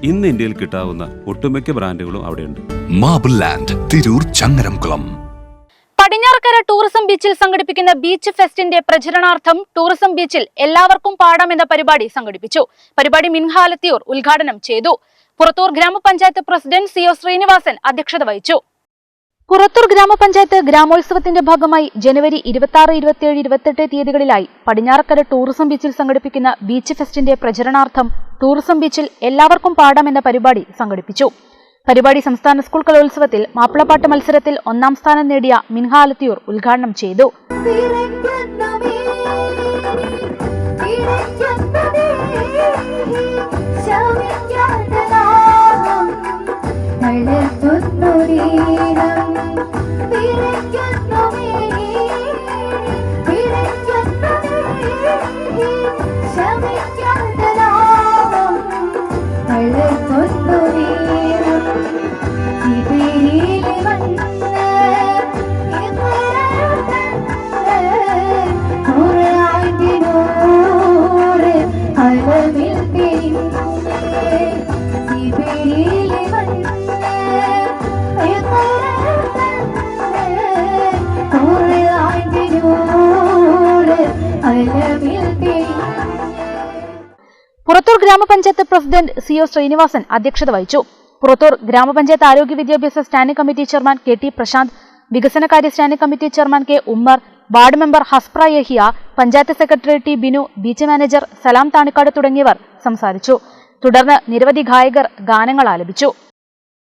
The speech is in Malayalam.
ഇന്ന് ഇന്ത്യയിൽ കിട്ടാവുന്ന ഒട്ടുമിക്ക ബ്രാൻഡുകളും അവിടെയുണ്ട്. Marble land, Tirur, Changaramkulam. Padinjarakkara tourism ബീച്ചിൽ സംഘടിപ്പിക്കുന്ന ബീച്ച് ഫെസ്റ്റിന്റെ പ്രചരണാർത്ഥം ടൂറിസം ബീച്ചിൽ എല്ലാവർക്കും പാടാം എന്ന പരിപാടി സംഘടിപ്പിച്ചു. പരിപാടി മിൻഹാലത്തിയൂർ ഉദ്ഘാടനം ചെയ്തു. പുറത്തൂർ ഗ്രാമപഞ്ചായത്ത് പ്രസിഡന്റ് CO ശ്രീനിവാസൻ അധ്യക്ഷത വഹിച്ചു. പുറത്തൂർ ഗ്രാമപഞ്ചായത്ത് ഗ്രാമോത്സവത്തിന്റെ ഭാഗമായി ജനുവരി 26, 27, 28 തീയതികളിലായി പടിഞ്ഞാറക്കര ടൂറിസം ബീച്ചിൽ സംഘടിപ്പിക്കുന്ന ബീച്ച് ഫെസ്റ്റിന്റെ പ്രചരണാർത്ഥം ടൂറിസം ബീച്ചിൽ എല്ലാവർക്കും പാടാം എന്ന പരിപാടി സംഘടിപ്പിച്ചു. പരിപാടി സംസ്ഥാന സ്കൂൾ കലോത്സവത്തിൽ മാപ്പിളപ്പാട്ട് മത്സരത്തിൽ 1ാം സ്ഥാനം നേടിയ മിൻഹാലത്തിയൂർ ഉദ്ഘാടനം ചെയ്തു. പുറത്തൂർ ഗ്രാമപഞ്ചായത്ത് പ്രസിഡന്റ് CO ശ്രീനിവാസൻ അധ്യക്ഷത വഹിച്ചു. പുറത്തൂർ ഗ്രാമപഞ്ചായത്ത് ആരോഗ്യ വിദ്യാഭ്യാസ standing committee chairman KT Prasanth, വികസനകാര്യ standing committee chairman K Ummer, ward member ഹസ്പ്ര Yahiya, panchayat secretary T Binu, beach manager Salam Thanikkad തുടങ്ങിയവർ സംസാരിച്ചു. തുടർന്ന് നിരവധി ഗായകർ ഗാനങ്ങൾ ആലപിച്ചു.